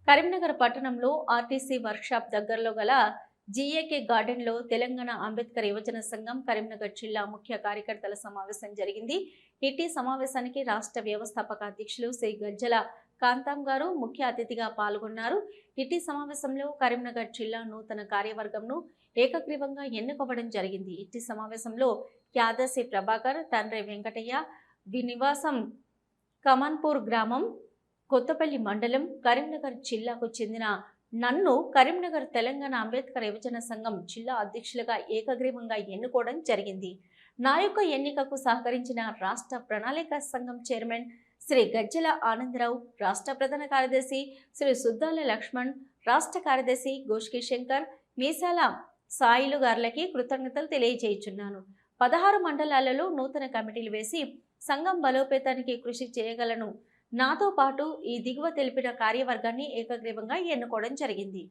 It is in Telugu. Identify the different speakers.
Speaker 1: కరీంనగర్ పట్టణంలో ఆర్టీసీ వర్క్షాప్ దగ్గరలో గల జీఏకే గార్డెన్లో తెలంగాణ అంబేద్కర్ యువజన సంఘం కరీంనగర్ జిల్లా ముఖ్య కార్యకర్తల సమావేశం జరిగింది. ఇటీ సమావేశానికి రాష్ట్ర వ్యవస్థాపక అధ్యక్షులు శ్రీ గజ్జల కాంతం గారు ముఖ్య అతిథిగా పాల్గొన్నారు. ఇటీ సమావేశంలో కరీంనగర్ జిల్లా నూతన కార్యవర్గంను ఏకగ్రీవంగా ఎన్నుకోవడం జరిగింది. ఇటీ సమావేశంలో యాదసి ప్రభాకర్, తండ్రి వెంకటయ్య, నివాసం కమాన్పూర్ గ్రామం, కొత్తపల్లి మండలం, కరీంనగర్ జిల్లాకు చెందిన నన్ను కరీంనగర్ తెలంగాణ అంబేద్కర్ యువజన సంఘం జిల్లా అధ్యక్షులుగా ఏకగ్రీవంగా ఎన్నుకోవడం జరిగింది. నా యొక్క ఎన్నికకు సహకరించిన రాష్ట్ర ప్రణాళిక సంఘం చైర్మన్ శ్రీ గజ్జల ఆనందరావు, రాష్ట్ర ప్రధాన కార్యదర్శి శ్రీ సుద్దాల లక్ష్మణ్, రాష్ట్ర కార్యదర్శి గోష్కి శంకర్, మీసాల సాయిలు గారులకి కృతజ్ఞతలు తెలియజేయుచున్నాను. 16 మండలాలలో నూతన కమిటీలు వేసి సంఘం బలోపేతానికి కృషి చేయగలను. నాతో పాటు ఈ దిగువ తెలిపిన కార్యవర్గాన్ని ఏకగ్రీవంగా ఎన్నుకోవడం జరిగింది.